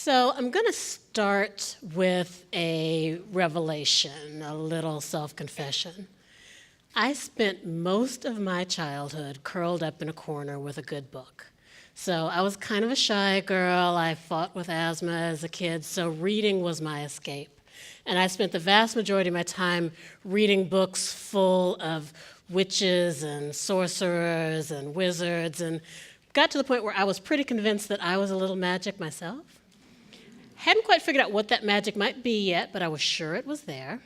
So I'm going to start with a revelation, a little self-confession. I spent most of my childhood curled up in a corner with a good book. So I was kind of a shy girl. I fought with asthma as a kid, so reading was my escape. And I spent the vast majority of my time reading books full of witches and sorcerers and wizards, and got to the point where I was pretty convinced that I was a little magic myself. Hadn't quite figured out what that magic might be yet, but I was sure it was there.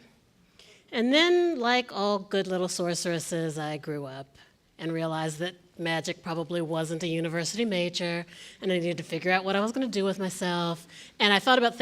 And then, like all good little sorceresses, I grew up and realized that magic probably wasn't a university major, and I needed to figure out what I was going to do with myself. And I thought about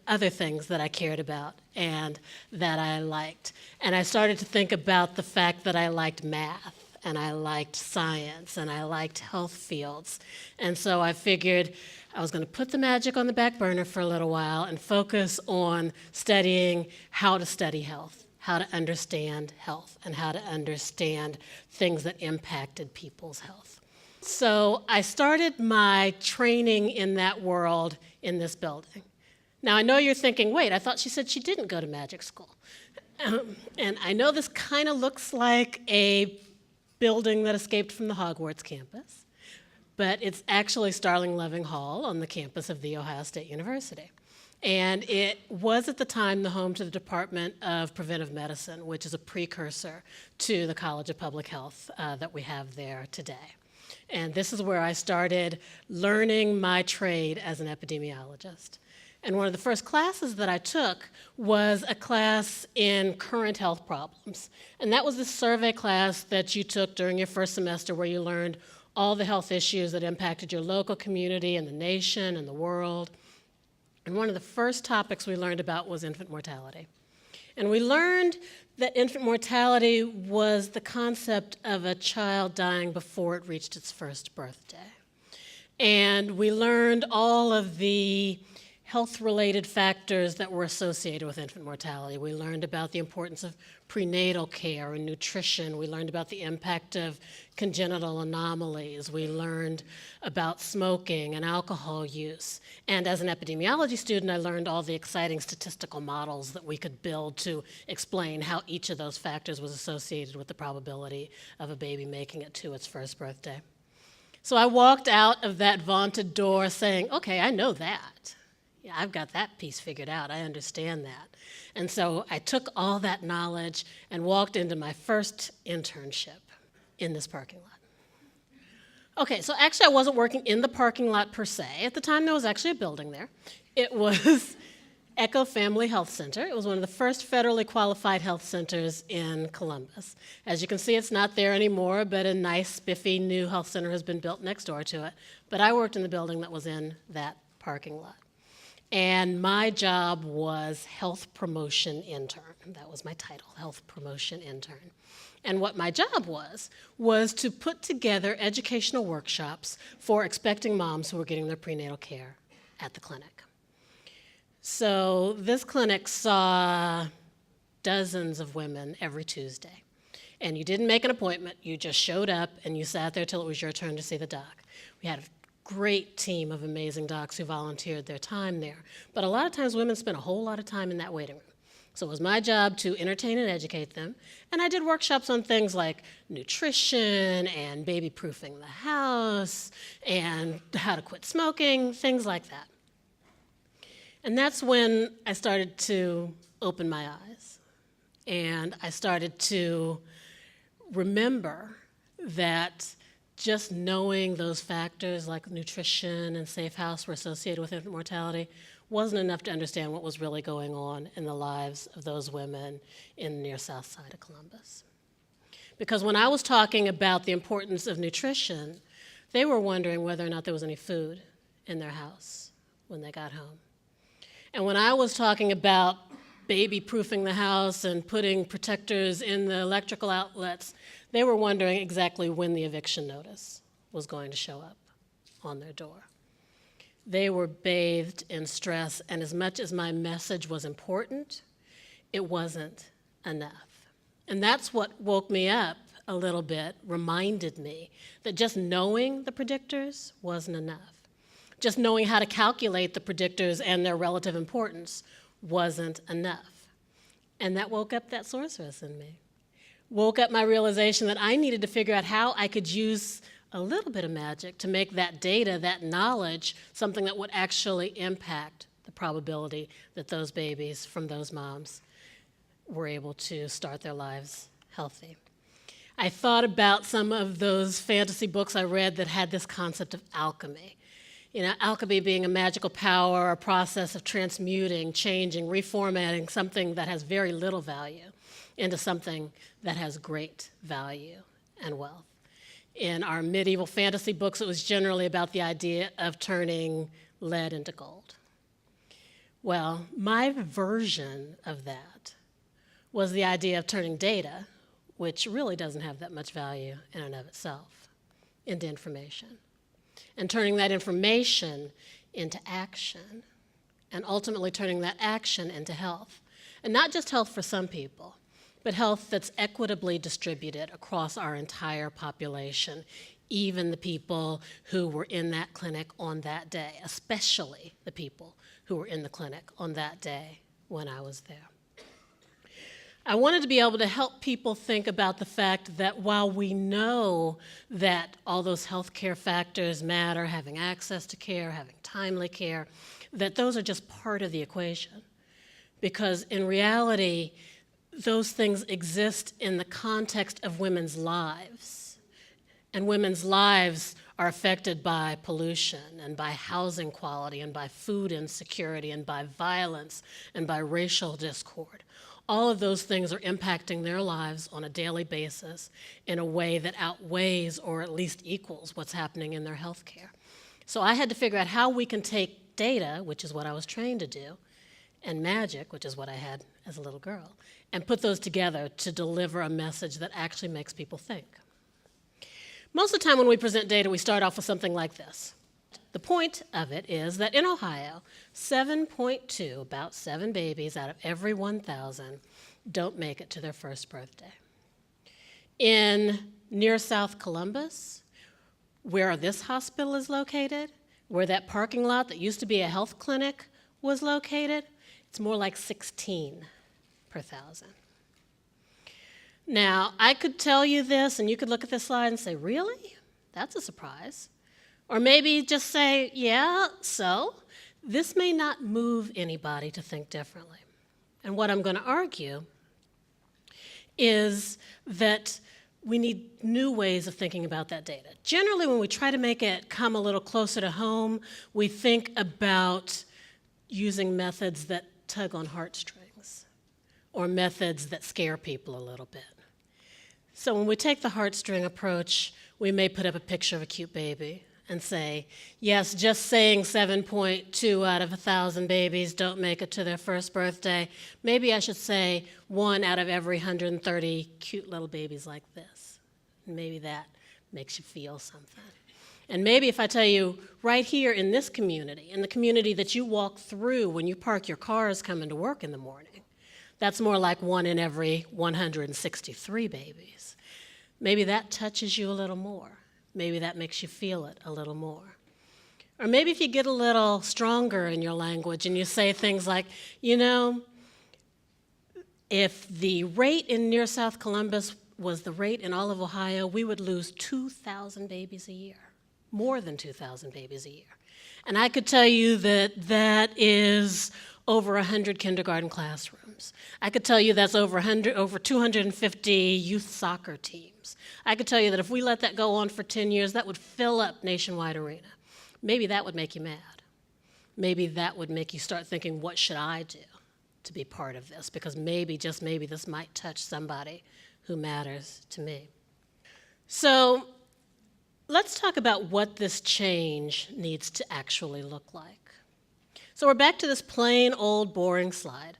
other things that I cared about and that I liked. And I started to think about the fact that I liked math, and I liked science, and I liked health fields. And so I figured I was going to put the magic on the back burner for a little while and focus on studying how to study health, how to understand health, and how to understand things that impacted people's health. So I started my training in that world in this building. Now, I know you're thinking, wait, I thought she said she didn't go to magic school. And I know this kind of looks like a building that escaped from the Hogwarts campus, but it's actually Starling Loving Hall on the campus of The Ohio State University. And it was at the time the home to the Department of Preventive Medicine, which is a precursor to the College of Public Health that we have there today. And this is where I started learning my trade as an epidemiologist. And one of the first classes that I took was a class in current health problems. And that was the survey class that you took during your first semester, where you learned all the health issues that impacted your local community and the nation and the world. And one of the first topics we learned about was infant mortality. And we learned that infant mortality was the concept of a child dying before it reached its first birthday. And we learned all of the health-related factors that were associated with infant mortality. We learned about the importance of prenatal care and nutrition. We learned about the impact of congenital anomalies. We learned about smoking and alcohol use. And as an epidemiology student, I learned all the exciting statistical models that we could build to explain how each of those factors was associated with the probability of a baby making it to its first birthday. So I walked out of that vaunted door saying, okay, I know that. Yeah, I've got that piece figured out. I understand that. And so I took all that knowledge and walked into my first internship in this parking lot. Okay, so actually I wasn't working in the parking lot per se. At the time, there was actually a building there. It was Echo Family Health Center. It was one of the first federally qualified health centers in Columbus. As you can see, it's not there anymore, but a nice, spiffy new health center has been built next door to it. But I worked in the building that was in that parking lot. And my job was health promotion intern. That was my title, health promotion intern. And what my job was to put together educational workshops for expecting moms who were getting their prenatal care at the clinic. So this clinic saw dozens of women every Tuesday. And you didn't make an appointment, you just showed up and you sat there till it was your turn to see the doc. We had a great team of amazing docs who volunteered their time there. But a lot of times women spent a whole lot of time in that waiting room. So it was my job to entertain and educate them. And I did workshops on things like nutrition and baby-proofing the house and how to quit smoking, things like that. And that's when I started to open my eyes. And I started to remember that just knowing those factors like nutrition and safe house were associated with infant mortality wasn't enough to understand what was really going on in the lives of those women in the near south side of Columbus. Because when I was talking about the importance of nutrition, they were wondering whether or not there was any food in their house when they got home. And when I was talking about baby-proofing the house and putting protectors in the electrical outlets, they were wondering exactly when the eviction notice was going to show up on their door. They were bathed in stress, and as much as my message was important, it wasn't enough. And that's what woke me up a little bit, reminded me that just knowing the predictors wasn't enough. Just knowing how to calculate the predictors and their relative importance wasn't enough. And that woke up that sorceress in me. Woke up my realization that I needed to figure out how I could use a little bit of magic to make that data, that knowledge, something that would actually impact the probability that those babies from those moms were able to start their lives healthy. I thought about some of those fantasy books I read that had this concept of alchemy. You know, alchemy being a magical power, a process of transmuting, changing, reformatting something that has very little value into something that has great value and wealth. In our medieval fantasy books, it was generally about the idea of turning lead into gold. Well, my version of that was the idea of turning data, which really doesn't have that much value in and of itself, into information. And turning that information into action, and ultimately turning that action into health. And not just health for some people, but health that's equitably distributed across our entire population, even the people who were in that clinic on that day, especially the people who were in the clinic on that day when I was there. I wanted to be able to help people think about the fact that while we know that all those healthcare factors matter, having access to care, having timely care, that those are just part of the equation. Because in reality, those things exist in the context of women's lives. And women's lives are affected by pollution and by housing quality and by food insecurity and by violence and by racial discord. All of those things are impacting their lives on a daily basis in a way that outweighs or at least equals what's happening in their health care. So I had to figure out how we can take data, which is what I was trained to do, and magic, which is what I had as a little girl, and put those together to deliver a message that actually makes people think. Most of the time when we present data, we start off with something like this. The point of it is that in Ohio, 7.2, about 7 babies out of every 1,000 don't make it to their first birthday. In near South Columbus, where this hospital is located, where that parking lot that used to be a health clinic was located, it's more like 16 per 1,000. Now, I could tell you this, and you could look at this slide and say, really? That's a surprise. Or maybe just say, yeah, so this may not move anybody to think differently. And what I'm going to argue is that we need new ways of thinking about that data. Generally, when we try to make it come a little closer to home, we think about using methods that tug on heartstrings or methods that scare people a little bit. So when we take the heartstring approach, we may put up a picture of a cute baby and say, yes, just saying 7.2 out of 1,000 babies don't make it to their first birthday. Maybe I should say 1 out of every 130 cute little babies like this. Maybe that makes you feel something. And maybe if I tell you right here in this community, in the community that you walk through when you park your cars coming to work in the morning, that's more like 1 in every 163 babies. Maybe that touches you a little more. Maybe that makes you feel it a little more. Or maybe if you get a little stronger in your language and you say things like, you know, if the rate in near South Columbus was the rate in all of Ohio, we would lose 2,000 babies a year, more than 2,000 babies a year. And I could tell you that that is over 100 kindergarten classrooms. I could tell you that's over 250 youth soccer teams. I could tell you that if we let that go on for 10 years, that would fill up Nationwide Arena. Maybe that would make you mad. Maybe that would make you start thinking, what should I do to be part of this? Because maybe, just maybe, this might touch somebody who matters to me. So let's talk about what this change needs to actually look like. So we're back to this plain old boring slide.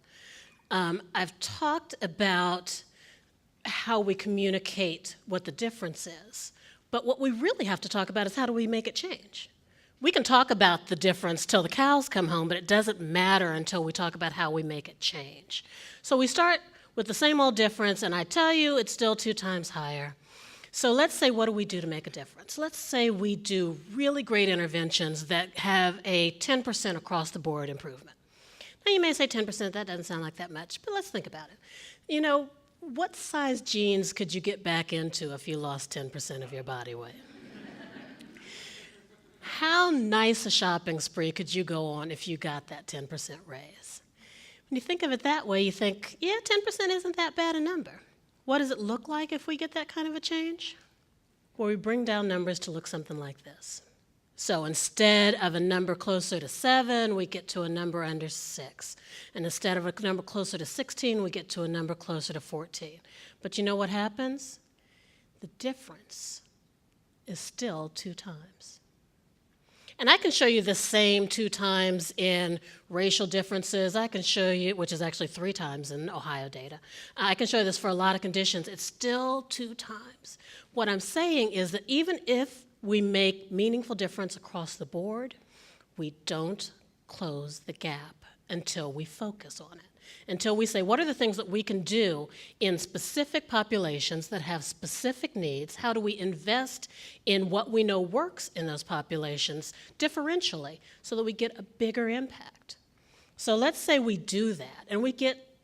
I've talked about how we communicate what the difference is, but what we really have to talk about is how do we make it change? We can talk about the difference till the cows come home, but it doesn't matter until we talk about how we make it change. So we start with the same old difference, and I tell you it's still 2 times higher. So let's say, what do we do to make a difference? Let's say we do really great interventions that have a 10% across the board improvement. Now you may say 10%, that doesn't sound like that much, but let's think about it. You know, what size jeans could you get back into if you lost 10% of your body weight? How nice a shopping spree could you go on if you got that 10% raise? When you think of it that way, you think, yeah, 10% isn't that bad a number. What does it look like if we get that kind of a change? Well, we bring down numbers to look something like this. So instead of a number closer to 7, we get to a number under 6. And instead of a number closer to 16, we get to a number closer to 14. But you know what happens? The difference is still 2 times. And I can show you the same 2 times in racial differences. I can show you, which is actually 3 times in Ohio data. I can show you this for a lot of conditions. It's still 2 times. What I'm saying is that even if we make meaningful difference across the board, we don't close the gap until we focus on it. Until we say, what are the things that we can do in specific populations that have specific needs? How do we invest in what we know works in those populations differentially so that we get a bigger impact? So let's say we do that and we get,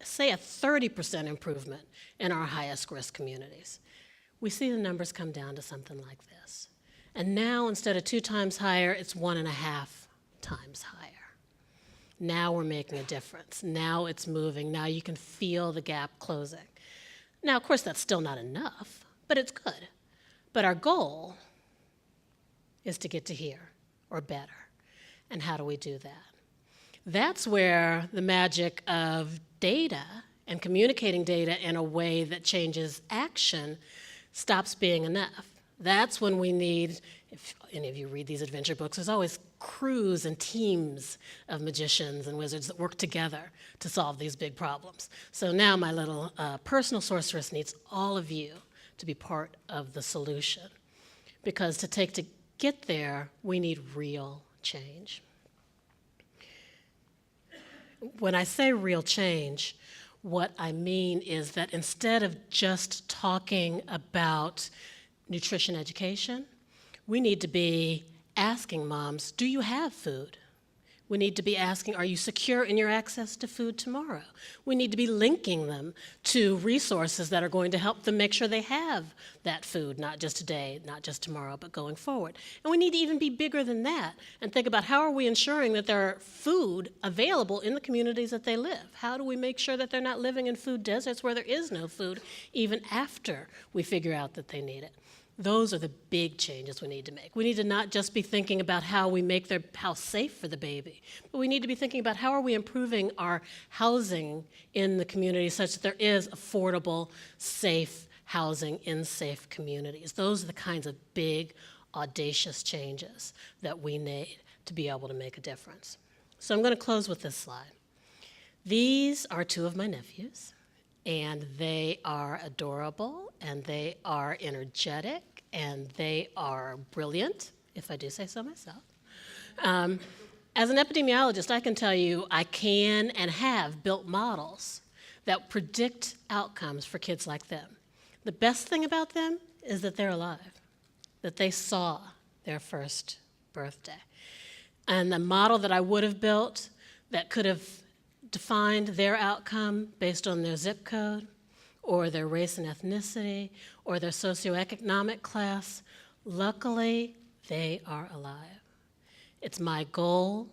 say, a 30% improvement in our highest risk communities. We see the numbers come down to something like this. And now instead of 2 times higher, it's 1.5 times higher. Now we're making a difference. Now it's moving. Now you can feel the gap closing. Now, of course, that's still not enough, but it's good. But our goal is to get to here or better. And how do we do that? That's where the magic of data and communicating data in a way that changes action stops being enough. That's when we need, if any of you read these adventure books, there's always crews and teams of magicians and wizards that work together to solve these big problems. So now my little personal sorceress needs all of you to be part of the solution. Because to get there, we need real change. When I say real change, what I mean is that instead of just talking about nutrition education, we need to be asking moms, do you have food? We need to be asking, are you secure in your access to food tomorrow? We need to be linking them to resources that are going to help them make sure they have that food, not just today, not just tomorrow, but going forward. And we need to even be bigger than that and think about how are we ensuring that there are food available in the communities that they live? How do we make sure that they're not living in food deserts where there is no food even after we figure out that they need it? Those are the big changes we need to make. We need to not just be thinking about how we make their house safe for the baby, but we need to be thinking about how are we improving our housing in the community such that there is affordable, safe housing in safe communities. Those are the kinds of big, audacious changes that we need to be able to make a difference. So I'm going to close with this slide. These are 2 of my nephews. And they are adorable, and they are energetic, and they are brilliant, if I do say so myself. As an epidemiologist, I can tell you I can and have built models that predict outcomes for kids like them. The best thing about them is that they're alive, that they saw their first birthday. And the model that I would have built that could have defined their outcome based on their zip code or their race and ethnicity or their socioeconomic class, luckily, they are alive. It's my goal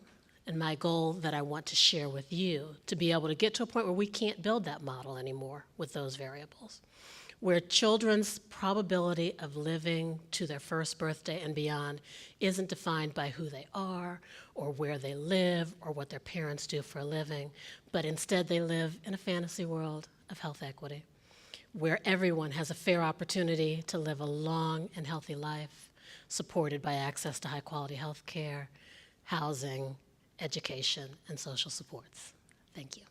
and my goal that I want to share with you to be able to get to a point where we can't build that model anymore with those variables, where children's probability of living to their first birthday and beyond isn't defined by who they are or where they live or what their parents do for a living, but instead they live in a fantasy world of health equity, where everyone has a fair opportunity to live a long and healthy life, supported by access to high-quality health care, housing, education, and social supports. Thank you.